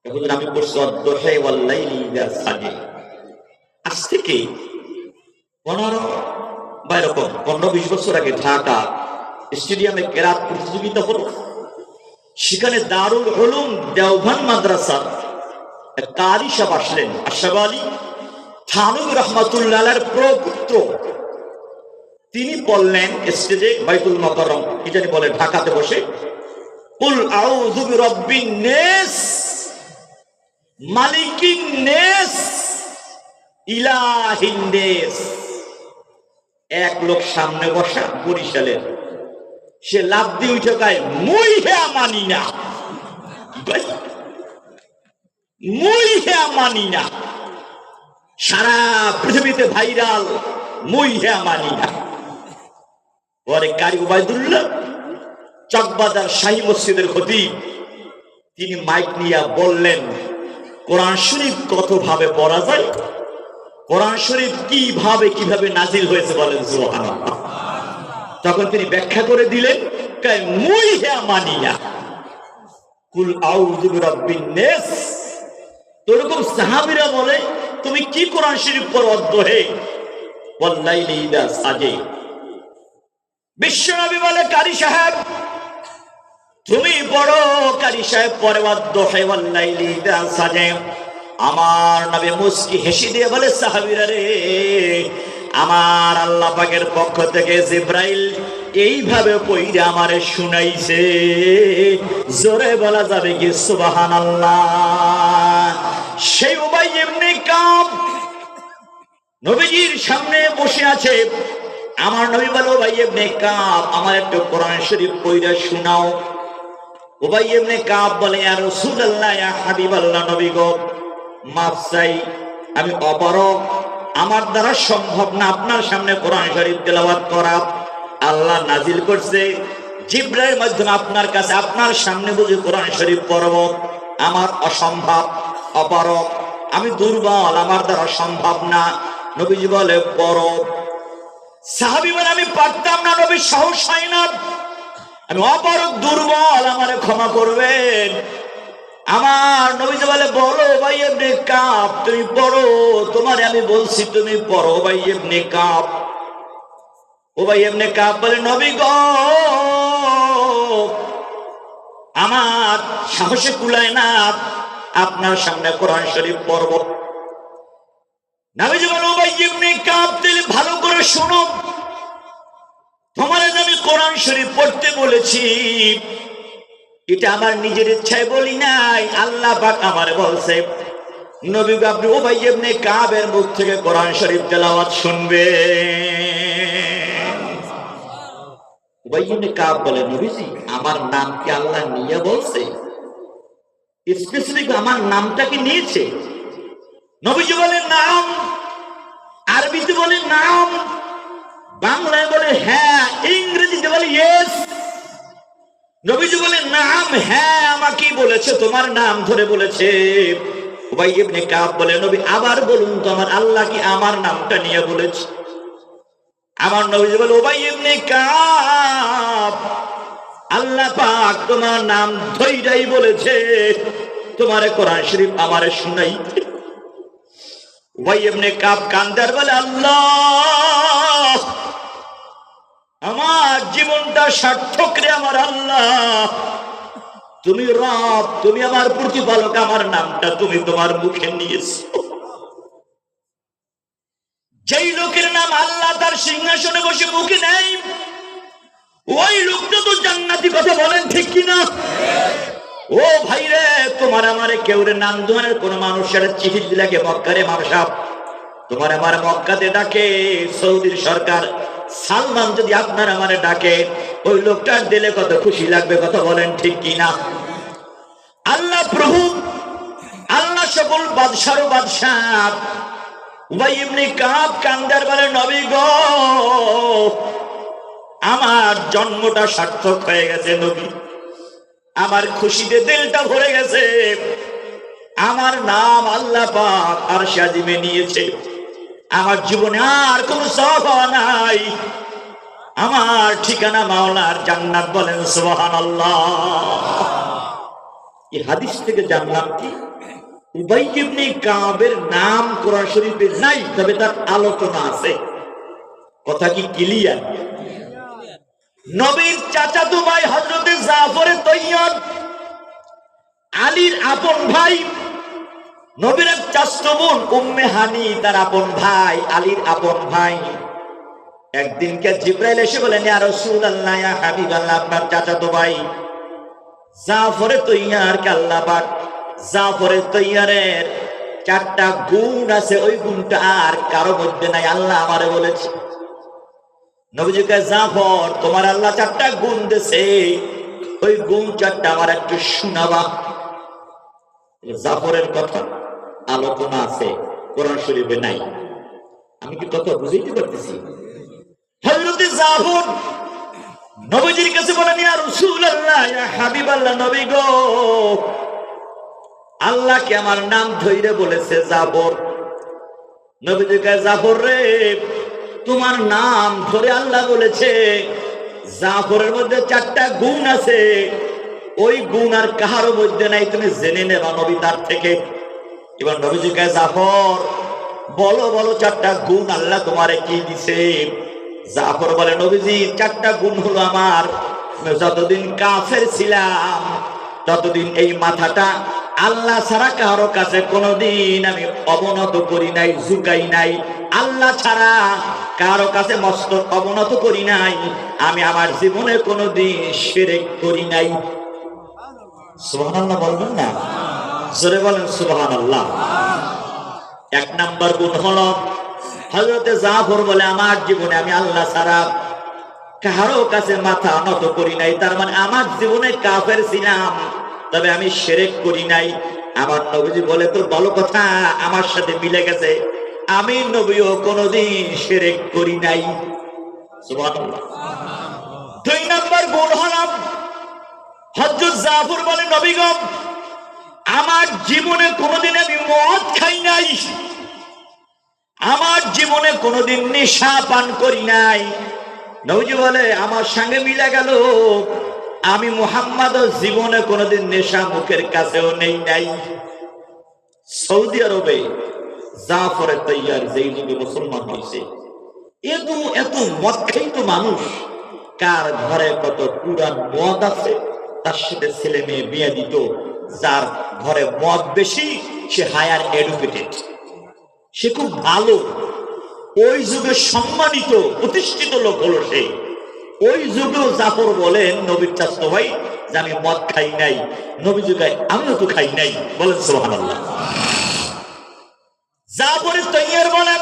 এখন আমি পড়ছি ওয়াদ-দুহি ওয়াল-লাইলি ইযা সাজা। আজ থেকে 15-20 বছর আগে ঢাকা স্টেডিয়ামে কেরাত প্রতিযোগিতা হলো। সেখানে দারুল উলুম দেওবন্দ মাদ্রাসার কারি সাহেব আসলেন, আশরাফ আলী থানভী রাহমাতুল্লাহ আলাইহির প্রপুত্র। তিনি বললেন স্টেজে, বাইতুল মুকাররম কি জানি বলে ঢাকাতে বসে, কুল আউযু বিরাব্বিন নাস মালিকিন নাস ইলাহিন নাস। এক লোক সামনে বসা বরিশালের, সে লাফ দিয়ে উঠে গায়, মুই হে মানি না, মুই হে মানি না। সারা পৃথিবীতে ভাইরাল, মুই হে মানি না। পরে কারি উবাইদুল্লাহ চকবাজার শাহী মসজিদের খতিব, তিনি মাইক নিয়ে বললেন, কোরআন শরীফ কত ভাবে পড়া যায়, কোরআন শরীফ কিভাবে নাজিল হয়েছে বলেন সুবহানাল্লাহ। তখন তিনি ব্যাখ্যা করে দিলেন, মুই হে মানি না, কুল আউযু বিরাব্বিন নাস। তোরকম সাহাবীরা বলে তুমি কি কোরআন শরীফ পড়ো? ওয়াদ-দুহি ওয়াল-লাইলি ইযা সাজা। বিশ্বনবী বলে, কারি সাহেব তুমি পড়ো। কারি সাহেব পড়ে ওয়াদ-দুহি ওয়াল-লাইলি ইযা সাজা। আমার নবী মুস্কি হেসে দিয়ে বলে, সাহাবীরা রে, আমার আল্লাহ পাকের পক্ষ থেকে জিবরাইল এইভাবে পড়ে আমারে শুনাইছে। জোরে বলা যাবে কি সুবহানাল্লাহ? সেই উবাই ইবনে কাব নবীজির সামনে বসে আছে। আমার নবী বলে, উবাই ইবনে কাব, আমার একটু কোরআন শরীফ পড়ে শোনাও। উবাই ইবনে কাব বলে, ইয়া রাসূলুল্লাহ, ইয়া হাবিবাল্লাহ, নবী গো, মাফ চাই, আমি অপারগ, আমার দ্বারা সম্ভব না আপনার সামনে কোরআন শরীফ তেলাওয়াত করা। আল্লাহ নাজিল করছে জিবরাইলের মাধ্যমে আপনার কাছে, আপনার সামনে বুঝে কোরআন শরীফ পড়ব, আমার অসম্ভব, অপারগ, আমি দুর্বল, আমার দ্বারা সম্ভব না। নবীজি বলে, পড়ো। সাহাবী বলে, আমি পারতাম না নবী, সাহস হয় না, আমি অপারগ, দুর্বল, আমারে ক্ষমা করবেন। আমার নবীজি বলে, বলো উবাই ইবনে কাব, তুমি পড়ো, তোমারে আমি বলছি তুমি পড়ো উবাই ইবনে কাব। উবাই ইবনে কাব বলে, নবী গো, আমার সাহসে কুলায় না আপনার সামনে কোরআন শরীফ পড়ব। নবীজি বলে, উবাই ইবনে কাব, তাহলে ভালো করে শোনো, তোমারে আমি কোরআন শরীফ পড়তে বলেছি, এটা আমার নিজের ইচ্ছায় বলি নাই, আল্লাহ পাক আমারে বলছে। নবী আপনি উবাই ইবনে কাবের মুখ থেকে কোরআন শরীফ তেলাওয়াত শুনবেন। উবাই ইবনে কাব বলে, নবীজি আমার নাম কি আল্লাহ নিয়ে বলছে? স্পেসিফিক আমার নামটা কি নিয়েছে? নবীজি বলে নাম, আরবিতে বলে নাম, বাংলায় বলে হ্যাঁ, ইংরেজিতে বলে ইয়েস। নবীজি বলে নাম, হ্যাঁ আমাকেই বলেছে, তোমার নাম ধরে বলেছে। উবাই ইবনে কাব বলে, নবী আবার বলুন তো আমার আল্লাহ কি আমার নামটা নিয়ে বলেছে? আমার নবীজি বলে, উবাই ইবনে কাব আল্লাহ পাক তোমার নাম ধইরাই বলেছে, তোমার কোরআন শরীফ আমারে শুনাই। উবাই ইবনে কাব কান্দার বলে, আল্লাহ আমার জীবনটা সার্থক রে আমার আল্লাহ, তুমি রব, তুমি আমার প্রতিপালক, আমার নামটা তুমি তোমার মুখে নিয়েছো। যেই লোকের নাম আল্লাহ তার সিংহাসনে বসে মুখে নেই, ওই লোকটা তো জান্নাতি, কথা বলেন ঠিক কিনা? ও ভাই রে, তোমার আমারে কেউ রে নাম ধরে কোন মানুষের চিঠি দিলাকে মক্কারে মানসাব, তোমার আমার মক্কাতে ডাকে সৌদির সরকার, সালমান যদি আপনার আমারে ডাকে, ওই লোকটার দিলে কত খুশি লাগবে, কথা বলেন ঠিক কিনা? আল্লাহ প্রভু, আল্লাহ সকল বাদশারও বাদশাহ। উবাই ইবনে কাব কান্দার বলে, নবী গো আমার জন্মটা সার্থক হয়ে গেছে নবী, আমার খুশিতে দিলটা ভরে গেছে, আমার নাম আল্লাহ পাক আরশে আজিমে নিয়েছে, আমার জীবনে আর কোনো সওয়াব নাই, আমার ঠিকানা মাওলার জান্নাত। বলেন সুবহানাল্লাহ। এই হাদিস থেকে জানলাম কি, উবাই ইবনে কাবের নাম কোরআন শরীফে নাই, তবে তার আলোচনা আছে। কথা কি ক্লিয়ার? নবীর চাচাতো ভাই হযরতে জাফরে তৈয়ব, আলীর আপন ভাই, নবীর এক চাচতো বোন উম্মে হানি তার আপন ভাই, আলীর আপন ভাই। একদিনকে জিবরাইল এসে বলেন, ইয়া রাসূলুল্লাহ, ইয়া হাবিবাল্লাহ, আপনার চাচাতো ভাই জাফরে তৈয়ারকে আল্লাহ পাক জাফরে তৈয়ারের 4টা গুণ আছে, ওই গুণটা আর কারো মধ্যে নাই, আল্লাহ আমারে বলেছে। নবীজি কয়, জাফর তোমার আল্লাহ 4টা গুণ দিয়েছে, ওই গুণ 4টা আমার একটু শোনাবা। জাফরের কথা আলোচনা আছে, কোরআন শরীফে নাই। আমি কি কথা বুঝাইতে পারতেছি? হযরতে জাফর নবীজির কাছে বলেন, ইয়া রাসূলুল্লাহ, ইয়া হাবিবাল্লাহ, নবী গো আল্লাহ কি আমার নাম ধইরে বলেছে জাফর। নবীজি কয়, জাফর রে তোমার নাম ধরে আল্লাহ বলেছে, জাফরের মধ্যে 4টা গুণ আছে, ওই গুণ আর কাহারো মধ্যে নাই, তুমি জেনে নেবা নবী তার থেকে। এবার নবীজি কয়, জাফর বলো বলো 4টা গুণ আল্লাহ তোমারে কি দিছে? জাফর বলে, নবীজি 4টা গুণ হলো, আমার যতদিন কাফের ছিলাম ততদিন এই মাথাটা আল্লাহ ছাড়া কারো কাছে কোনোদিন আমি অবনত করি নাই, ঝুঁকাই নাই, আল্লাহ ছাড়া কারো কাছে মস্তক অবনত করি নাই, আমি আমার জীবনে কোনোদিন শিরক করি নাই। সুবহানাল্লাহ বলবেন না? জোরে বলেন সুবহানাল্লাহ। 1 নাম্বার গুণ হলো, হযরতে জাফর বলে, আমার জীবনে আমি আল্লাহ ছাড়া কারো কাছে মাথা নত করি নাই, তার মানে আমার জীবনে কাফের ছিলাম, তবে আমি শিরক করি নাই। আমার নবীজি বলে, তো ভালো কথা, আমার সাথে মিলে গেছে, আমি নবীও কোনোদিন শিরক করি নাই। সুবহানাল্লাহ। 2 নাম্বার গুণ হলো, হযরত জাফর বলে, নবী গো আমার জীবনে কোনোদিন আমি মদ খাই নাই, আমার জীবনে কোনোদিন নেশা পান করি নাই। নবীজি বলে, আমার সঙ্গে মিলে গেল, আমি মুহাম্মদ জীবনে কোনোদিন নেশা মুখের কাছেও নেই নাই। সৌদি আরবে জাফরে তৈয়ার যেই যুগে মুসলমান হয়েছে, এত মদ খাইতো মানুষ, কার ঘরে কত পুরান মদ আছে, তার সাথে ছেলে মেয়ে বিয়ে দিত। যার ঘরে মদ বেশি সে হায়ার এডুকেটেড, সে খুব ভালো, ওই যুগে সম্মানিত প্রতিষ্ঠিত লোক হলো সে। ওই যুগেও জাফর বলেন, নবীর চাচতো ভাই, যে আমি মদ খাই নাই। নবী যুগায় আমিও তো খাই নাই। বলেন সুবহানাল্লাহ। জাফর তৈয়ার বলেন,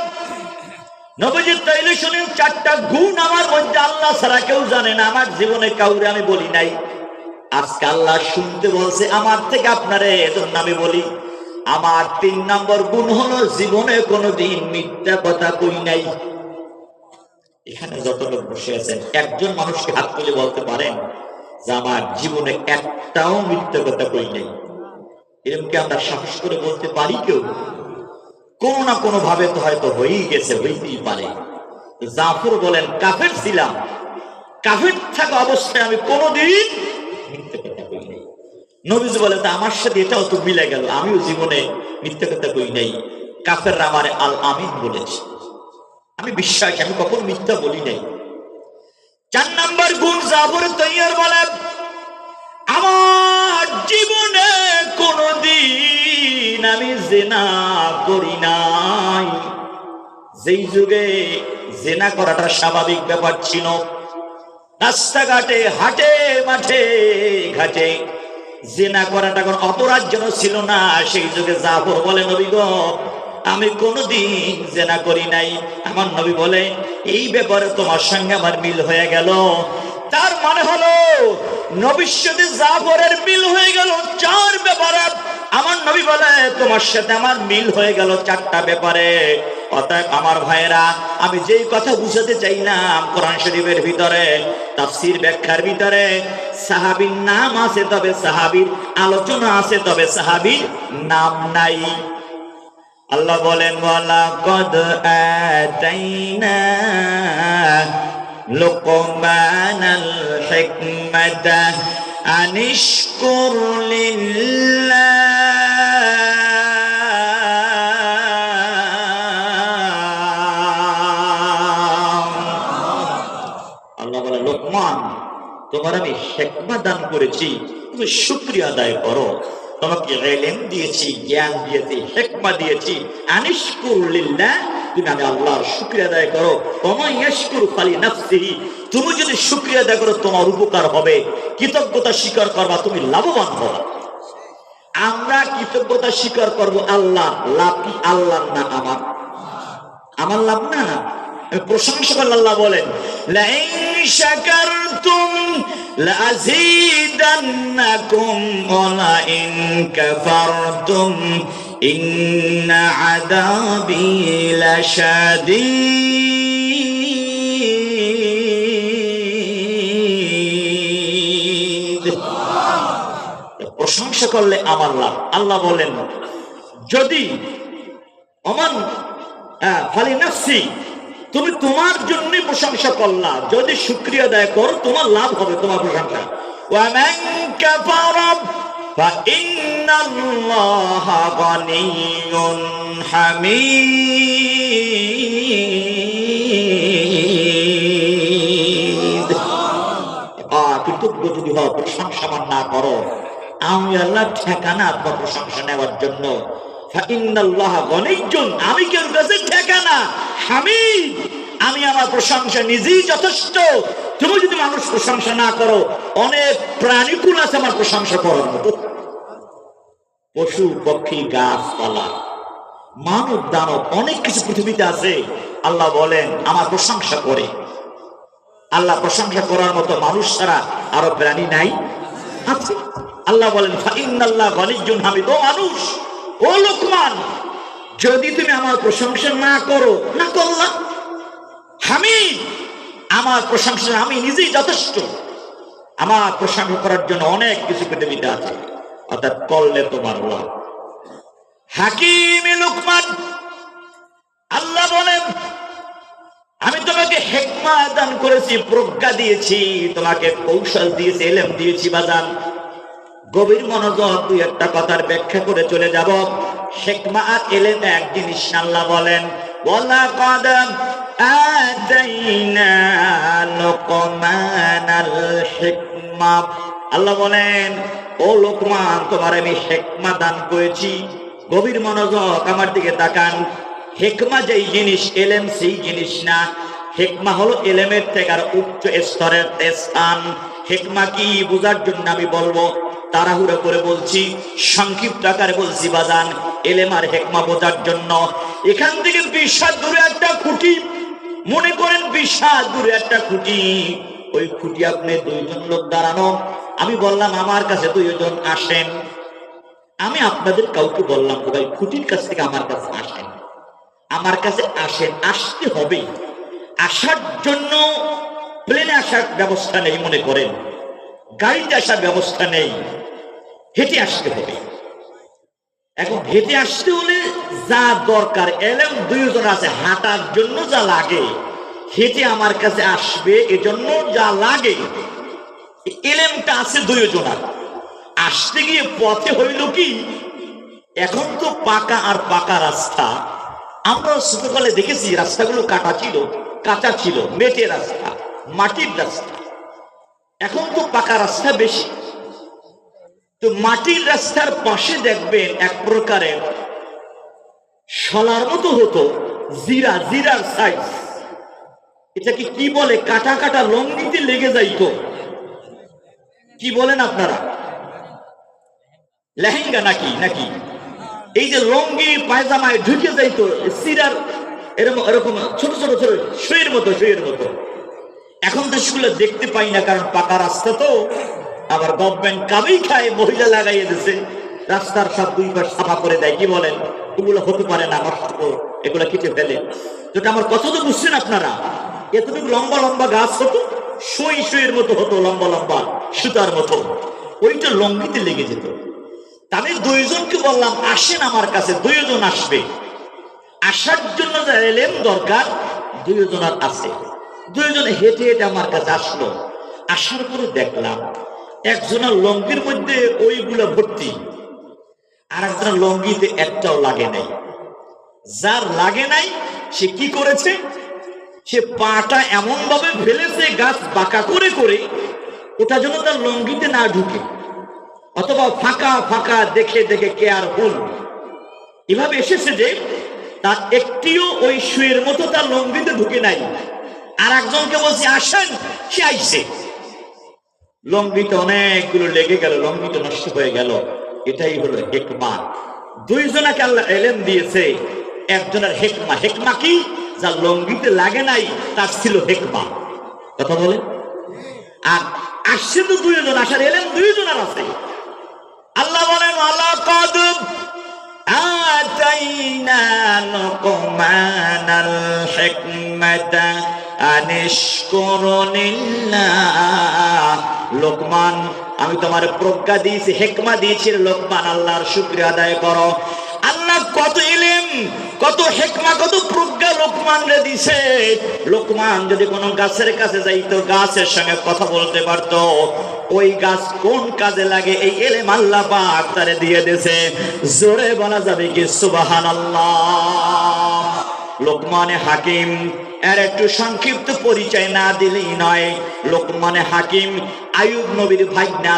নবীজি তাইলে শুনে চারটা গুণ আমার মধ্যে আল্লাহ ছাড়া কেউ জানে না, আমার জীবনে কাউরে আমি বলি নাই। আজকে আল্লাহ শুনতে বলছে আমার থেকে আপনারে, এজন্য আমি বলি। আমার 3 নম্বর গুণ হলো জীবনে কোনোদিন মিথ্যা কথা কই নাই। এখানে যত লোক বসে আছেন একজন মানুষকে হাত তুলে বলতে পারেন যে আমার জীবনে একটাও মিথ্যা কথা কই নাই? এরকম কি আমরা সাহস করে বলতে পারি কেউ? কোনো না কোনো ভাবে তো হয়তো হয়েই গেছে, হইতেই পারে। জাফর বলেন কাফের ছিলাম, কাফের থাকা অবস্থায় আমি কোনোদিন মিথ্যা কথা কই নাই। নবীজি বলে তা আমার সাথে এটাও তো মিলে গেল, আমিও জীবনে মিথ্যা কথা কই নাই। কাফেররা আমারে আল আমিন বলেছে, আমি বিশ্বাস, আমি কখনো মিথ্যা বলি নাই। 4 নম্বর গুণ জাফর তৈয়ার বলেন আমার জীবনে কোনদিন আমি জিনা করি নাই। যেই যুগে জিনা করাটা স্বাভাবিক ব্যাপার ছিল, রাস্তাঘাটে হাটে মাঠে ঘাটে জিনা করাটা কোন অপরাধ যেন ছিল না, সেই যুগে জাফর বলে নবী গো আমি কোনদিন জিনা করি নাই। আমার নবী বলে এই ব্যাপারে তোমার সঙ্গে আমার মিল হয়ে গেল। তার মানে হলো নবীর সাথে জাফরের মিল হয়ে গেল 4 ব্যাপারে। আমার নবী বলে তোমার সাথে আমার মিল হয়ে গেল 4টা ব্যাপারে। অতএব আমার ভাইয়েরা, আমি যেই কথা বুঝাতে চাইলাম, কোরআন শরীফের ভিতরে তাফসীর ব্যাখ্যার ভিতরে সাহাবীর নাম আছে, তবে সাহাবীর আলোচনা আছে, তবে সাহাবীর নাম নাই। আল্লাহ বলেন ওয়ালাকাদ আতাইনা লুকমানাল হিকমাতা আনিশকুর লিল্লাহ। আল্লাহ বলে লোকমান তোমার আমি হিকমত দান করেছি, তুমি শুকরিয়া আদায় করো। তোমাকে ইলম দিয়েছি, জ্ঞান দিয়েছি, হিকমত দিয়েছি। আনিশকুর লিল্লাহ, তুমি আমি আল্লাহর শুকরিয়া আদায় করো। ওয়া ইয়াশকুর ফালিনাফসিহি, তুমি যদি শুকরিয়া আদায় করো তোমার উপকার হবে, কৃতজ্ঞতা স্বীকার করবা তুমি লাভবান হবা। আমরা কৃতজ্ঞতা স্বীকার করব আল্লাহ, লাভ কি আল্লাহর না আমার? আমার লাভ না। প্রশংসা করলে আল্লাহ বলেন লাইন শাকারতুম লাযীদান্নাকুম ওয়া লাইন কাফারতুম ইন্না আযাবী লাশাদীদ। প্রশংসা করলে আমার লাভ। আল্লাহ বলেন যদি ওমান ফালিনাফসি, তুমি তোমার জন্য প্রশংসা করলা, যদি শুকরিয়া আদায় করো তোমার লাভ হবে, তোমার প্রশংসা। ওয়া মান কাফারা ফা ইন্নাল্লাহা গানিয়্যুন হামিদ। কৃতজ্ঞ যদি হও, প্রশংসা না করো, আমি আল্লাহ ঠিকানা আপনার প্রশংসা নেওয়ার জন্য। আমি কেউ কাছে ঠিকানা, হামিদ, আমি আমার প্রশংসা নিজেই যথেষ্ট। তুমি যদি মানুষ প্রশংসা না করো, অনেক প্রাণীকুল আছে আমার প্রশংসা করার মতো, পশু পক্ষী গাছপালা মানব দানব অনেক কিছু পৃথিবীতে আছে। আল্লাহ বলেন আমার প্রশংসা করে। আল্লাহ প্রশংসা করার মতো মানুষ ছাড়া আরো প্রাণী নাই, আছে। আল্লাহ বলেন ফাইন্নাল্লাহ গনিয়্যুন হামিদ। ও মানুষ, ও লোকমান, যদি তুমি আমার প্রশংসা না করো, না করলাম, হামিদ, আমার প্রশংসা আমি নিজেই যথেষ্ট। আমার প্রশংসা করার জন্য অনেক কিছু পৃথিবীতে আছে, অর্থাৎ করলে তোমার লাভ। হাকিম লোকমান, আল্লাহ বলেন আমি তোমাকে হিকমত দান করেছি, প্রজ্ঞা দিয়েছি, তোমাকে কৌশল দিয়েছি, ইলম দিয়েছি। বাজান গভীর মনোযোগ, 2-1টা কথার ব্যাখ্যা করে চলে যাব। হিকমত আর ইলম এক জিনিস। আল্লাহ বলেন ওয়ালাকাদ আতাইনা লুকমানাল হিকমা। আল্লাহ বলেন ও লোকমান তোমার আমি হিকমত দান করেছি। গভীর মনোযোগ আমার দিকে তাকান। হিকমা যেই জিনিস, ইলম সেই জিনিস না। হিকমা হলো ইলমের থেকে আর উচ্চ স্তরের স্থান। হিকমা কি বোঝার জন্য আমি বলবো, তাড়াহুড়ো করে বলছি, সংক্ষিপ্ত আকারে বলছি বাজান। ইলম আর হিকমা বোঝার জন্য এখান থেকে 20 হাত দূরে একটা খুঁটি, মনে করেন বিশাল দূরে একটা খুঁটি, ওই খুঁটি আপনি দুইজন লোক দাঁড়ানো, আমি বললাম আমার কাছে দুইজন আসেন, আমি আপনাদের কাউকে বললাম ভাই খুঁটির কাছ থেকে আমার কাছে আসেন, আমার কাছে আসেন, আসতে হবে। আসার জন্য প্লেনে আসার ব্যবস্থা নেই, মনে করেন গাড়িতে আসার ব্যবস্থা নেই, হেঁটে আসতে হবে। এখন হেঁটে আসতে হলে যা দরকার এলেম দুইজন আছে, হাঁটার জন্য যা লাগে হেঁটে আমার কাছে আসবে, এজন্য যা লাগে এলেমটা আছে দুইজনার। আসতে গিয়ে পথে হইল কি, এখন তো পাকা আর পাকা রাস্তা, আমরা ছোটকালে দেখেছি রাস্তাগুলো কাঁচা ছিল, মেটে রাস্তা, মাটির রাস্তা। এখন তো পাকা রাস্তা বেশি, তো মাটির রাস্তার পাশে দেখবেন এক প্রকারের শলার মতো হতো, জিরার সাইজ, এটাকে কি বলে, কাটা কাটা লঙ্গিতে লেগে যাইতো, কি বলেন আপনারা, লেহেঙ্গা নাকি এই যে লঙ্গি পায়জামায় ঢুকে যাইতো, সিরার এরকম ছোট ছোট ছোট শুয়ের মতো। এখন তো সেগুলো দেখতে পাই না, কারণ পাকা রাস্তা তো, আবার গভর্নমেন্ট কাবেই খায়, মহিলা লাগাইয়ে দিছে, রাস্তার সব দুই পাশ সাফা করে দেয়, কি বলেন, এগুলো হতে পারে না, এগুলো কেটে ফেলে। যেটা আমার কথা তো বুঝছেন আপনারা, এতটুকু লম্বা লম্বা গাছ হতো, শুয়ের মতো হতো, লম্বা লম্বা সুতার মতো, ওইটা লঙ্গিতে লেগে যেত। আমি দুইজনকে বললাম আসেন আমার কাছে, দুইজন আসবে। আসার জন্য যা এলেম দরকার দুইজন আর আছে, দুইজন হেঁটে হেঁটে আমার কাছে আসলো। আসার পরে দেখলাম একজনের লঙ্গির মধ্যে ওইগুলো ভর্তি, আর একজনের লঙ্গিতে একটাও লাগে নাই। যার লাগে নাই সে কি করেছে, সে পাটা এমন ভাবে ফেলেছে গাছ বাঁকা করে করে, ওটা যেন তার লঙ্গিতে না ঢুকে, অথবা ফাঁকা ফাঁকা দেখে দেখে কেয়ারফুল এভাবে এসেছে যে তার একটিও ওই শুয়ের মতো তার লঙ্গিতে ঢুকে নাই। আর একজনকে বলছি আসেন, সে আইছে, লঙ্গিতে অনেকগুলো লেগে গেল, লঙ্গিটা নষ্ট হয়ে গেল। এটাই হলো হেকমা। দুইজনাকে আল্লাহ এলেম দিয়েছে, একজনের হেকমা কি, যার লঙ্গিতে লাগে নাই তার ছিল হেকমা, কথা বলে। আর আসছে তো দুইজন, আসার এলেম দুইজনের আছে। আল্লাহ বলেন ওয়ালাকাদ আতাইনা লুকমানাল হিকমাতা আনিশকুর লিল্লাহ। লোকমান, আমি তোমার প্রজ্ঞা দিয়েছি, হেকমা দিয়েছি, লোকমান আল্লাহর শুকরিয়া আদায় করো। আল্লাহ কত ইলম, কত হেকমা, কত প্রজ্ঞা লোকমান রে দিছে। লোকমান যদি কোনো গাছের কাছে যাইতো, গাছের সঙ্গে কথা বলতে পারতো, ওই গাছ কোন কাজে লাগে এই ইলম আল্লাহ পাক তারে দিয়ে দিয়েছে। জোরে বলা যাবে কি সুবহানাল্লাহ। লোকমানে হাকিম এর একটু সংক্ষিপ্ত পরিচয় না দিলেই নয়। লোকমানে হাকিম আইয়ুব নবীর ভাইনা।